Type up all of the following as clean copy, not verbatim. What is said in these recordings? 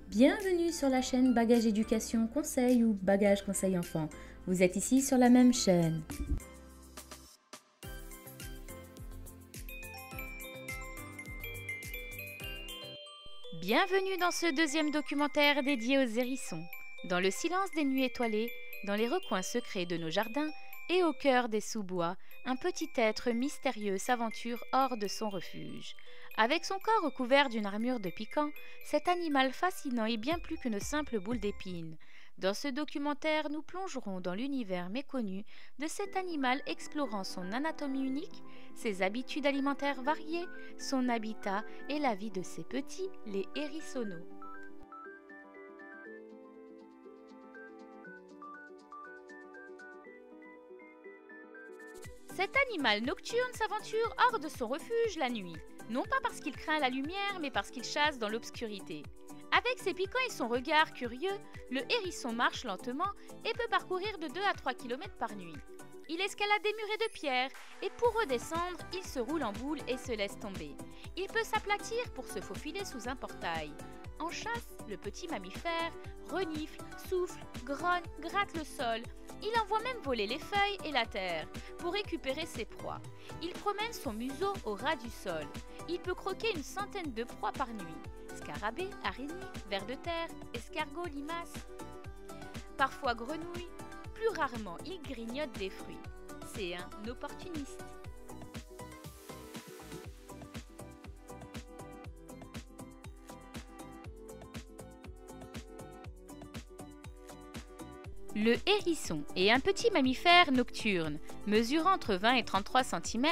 Bienvenue sur la chaîne Bagage Éducation Conseil ou Bagage Conseil Enfant. Vous êtes ici sur la même chaîne. Bienvenue dans ce deuxième documentaire dédié aux hérissons. Dans le silence des nuits étoilées, dans les recoins secrets de nos jardins et au cœur des sous-bois, un petit être mystérieux s'aventure hors de son refuge. Avec son corps recouvert d'une armure de piquant, cet animal fascinant est bien plus qu'une simple boule d'épines. Dans ce documentaire, nous plongerons dans l'univers méconnu de cet animal explorant son anatomie unique, ses habitudes alimentaires variées, son habitat et la vie de ses petits, les hérissonneaux. Cet animal nocturne s'aventure hors de son refuge la nuit, non pas parce qu'il craint la lumière, mais parce qu'il chasse dans l'obscurité. Avec ses piquants et son regard curieux, le hérisson marche lentement et peut parcourir de 2 à 3 km par nuit. Il escalade des murets de pierre et pour redescendre, il se roule en boule et se laisse tomber. Il peut s'aplatir pour se faufiler sous un portail. En chasse, le petit mammifère renifle, souffle, grogne, gratte le sol. Il envoie même voler les feuilles et la terre pour récupérer ses proies. Il promène son museau au ras du sol. Il peut croquer une centaine de proies par nuit. Scarabées, araignées, vers de terre, escargots, limaces. Parfois grenouilles, plus rarement il grignote des fruits. C'est un opportuniste. Le hérisson est un petit mammifère nocturne, mesurant entre 20 et 33 cm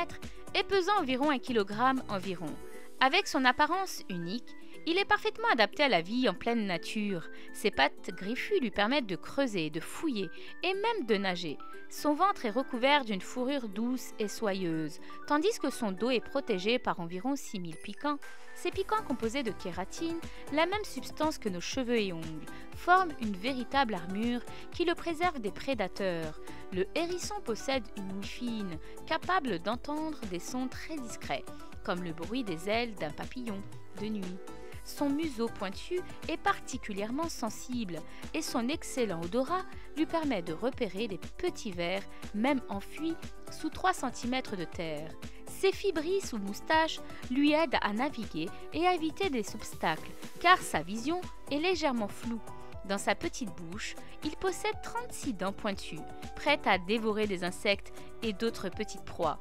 et pesant environ 1 kg environ. Avec son apparence unique, il est parfaitement adapté à la vie en pleine nature. Ses pattes griffues lui permettent de creuser, de fouiller et même de nager. Son ventre est recouvert d'une fourrure douce et soyeuse, tandis que son dos est protégé par environ 6000 piquants. Ces piquants composés de kératine, la même substance que nos cheveux et ongles, forment une véritable armure qui le préserve des prédateurs. Le hérisson possède une ouïe fine, capable d'entendre des sons très discrets, comme le bruit des ailes d'un papillon de nuit. Son museau pointu est particulièrement sensible et son excellent odorat lui permet de repérer des petits vers, même enfuis sous 3 cm de terre. Ses fibrilles sous moustache lui aident à naviguer et à éviter des obstacles, car sa vision est légèrement floue. Dans sa petite bouche, il possède 36 dents pointues, prêtes à dévorer des insectes et d'autres petites proies.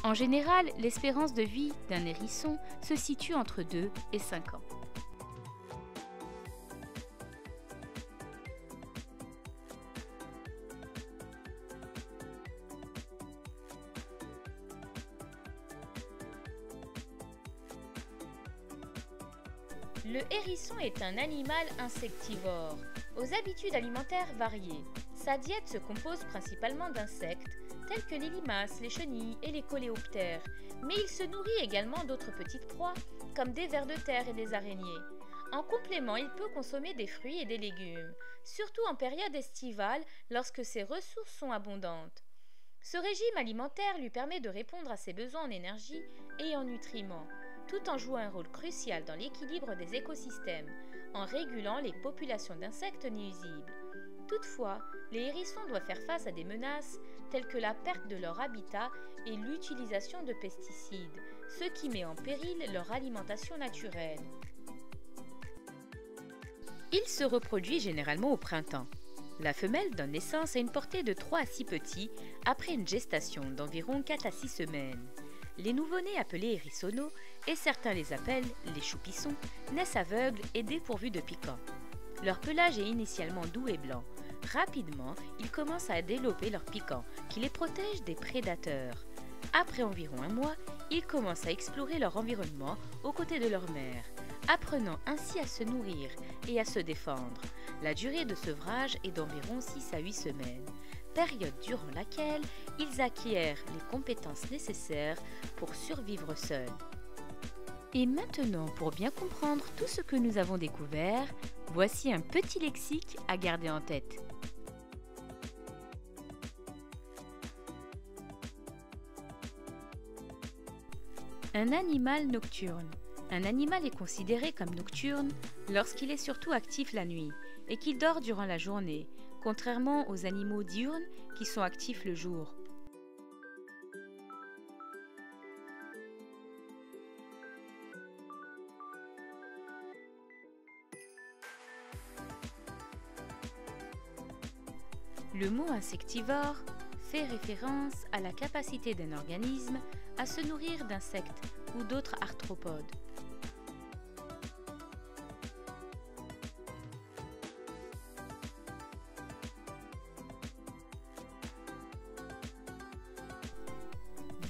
En général, l'espérance de vie d'un hérisson se situe entre 2 et 5 ans. Le hérisson est un animal insectivore, aux habitudes alimentaires variées. Sa diète se compose principalement d'insectes, tels que les limaces, les chenilles et les coléoptères, mais il se nourrit également d'autres petites proies, comme des vers de terre et des araignées. En complément, il peut consommer des fruits et des légumes, surtout en période estivale lorsque ses ressources sont abondantes. Ce régime alimentaire lui permet de répondre à ses besoins en énergie et en nutriments, tout en jouant un rôle crucial dans l'équilibre des écosystèmes, en régulant les populations d'insectes nuisibles. Toutefois, les hérissons doivent faire face à des menaces telles que la perte de leur habitat et l'utilisation de pesticides, ce qui met en péril leur alimentation naturelle. Il se reproduit généralement au printemps. La femelle donne naissance à une portée de 3 à 6 petits après une gestation d'environ 4 à 6 semaines. Les nouveau-nés appelés hérissonneaux, et certains les appellent les choupissons, naissent aveugles et dépourvus de piquants. Leur pelage est initialement doux et blanc. Rapidement, ils commencent à développer leurs piquants qui les protègent des prédateurs. Après environ 1 mois, ils commencent à explorer leur environnement aux côtés de leur mère, apprenant ainsi à se nourrir et à se défendre. La durée de sevrage est d'environ 6 à 8 semaines, période durant laquelle ils acquièrent les compétences nécessaires pour survivre seuls. Et maintenant, pour bien comprendre tout ce que nous avons découvert, voici un petit lexique à garder en tête. Un animal nocturne. Un animal est considéré comme nocturne lorsqu'il est surtout actif la nuit et qu'il dort durant la journée, contrairement aux animaux diurnes qui sont actifs le jour. Le mot insectivore fait référence à la capacité d'un organisme à se nourrir d'insectes ou d'autres arthropodes.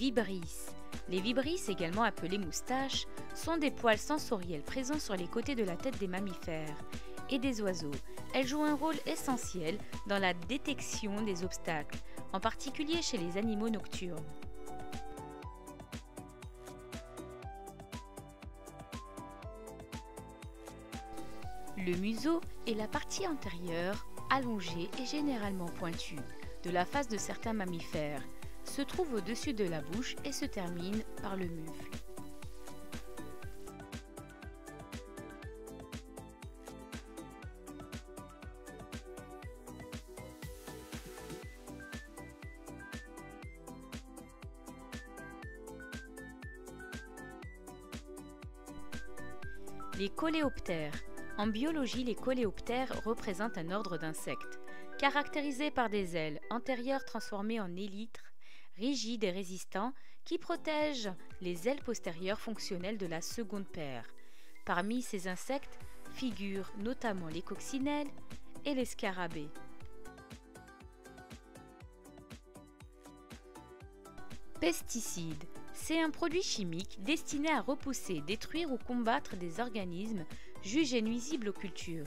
Vibrisses. Les vibrisses, également appelées moustaches, sont des poils sensoriels présents sur les côtés de la tête des mammifères et des oiseaux. Elles jouent un rôle essentiel dans la détection des obstacles, en particulier chez les animaux nocturnes. Le museau est la partie antérieure, allongée et généralement pointue, de la face de certains mammifères, se trouve au-dessus de la bouche et se termine par le mufle. Les coléoptères. En biologie, les coléoptères représentent un ordre d'insectes, caractérisés par des ailes antérieures transformées en élytres, rigides et résistants, qui protègent les ailes postérieures fonctionnelles de la seconde paire. Parmi ces insectes figurent notamment les coccinelles et les scarabées. Pesticides. C'est un produit chimique destiné à repousser, détruire ou combattre des organismes jugés nuisibles aux cultures.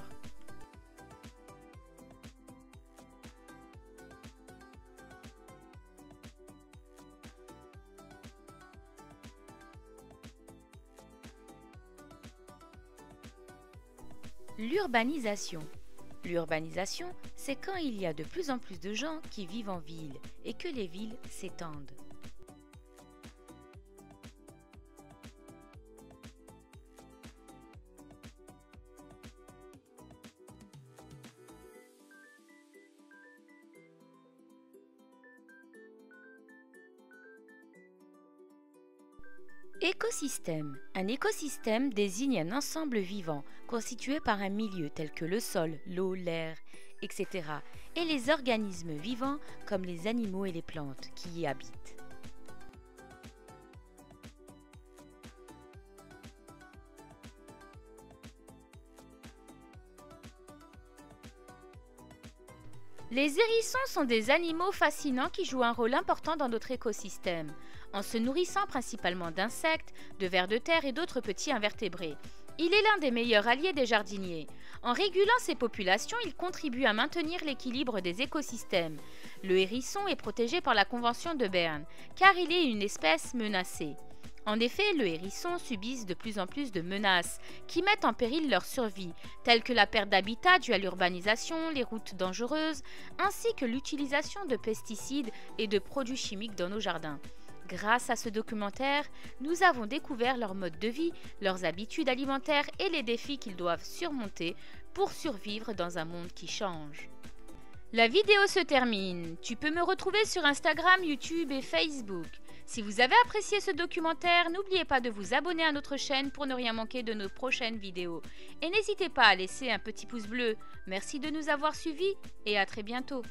L'urbanisation. L'urbanisation, c'est quand il y a de plus en plus de gens qui vivent en ville et que les villes s'étendent. Écosystème. Un écosystème désigne un ensemble vivant constitué par un milieu tel que le sol, l'eau, l'air, etc. et les organismes vivants comme les animaux et les plantes qui y habitent. Les hérissons sont des animaux fascinants qui jouent un rôle important dans notre écosystème, en se nourrissant principalement d'insectes, de vers de terre et d'autres petits invertébrés. Il est l'un des meilleurs alliés des jardiniers. En régulant ces populations, il contribue à maintenir l'équilibre des écosystèmes. Le hérisson est protégé par la Convention de Berne, car il est une espèce menacée. En effet, le hérisson subissent de plus en plus de menaces qui mettent en péril leur survie, telles que la perte d'habitat due à l'urbanisation, les routes dangereuses, ainsi que l'utilisation de pesticides et de produits chimiques dans nos jardins. Grâce à ce documentaire, nous avons découvert leur mode de vie, leurs habitudes alimentaires et les défis qu'ils doivent surmonter pour survivre dans un monde qui change. La vidéo se termine. Tu peux me retrouver sur Instagram, YouTube et Facebook. Si vous avez apprécié ce documentaire, n'oubliez pas de vous abonner à notre chaîne pour ne rien manquer de nos prochaines vidéos. Et n'hésitez pas à laisser un petit pouce bleu. Merci de nous avoir suivis et à très bientôt.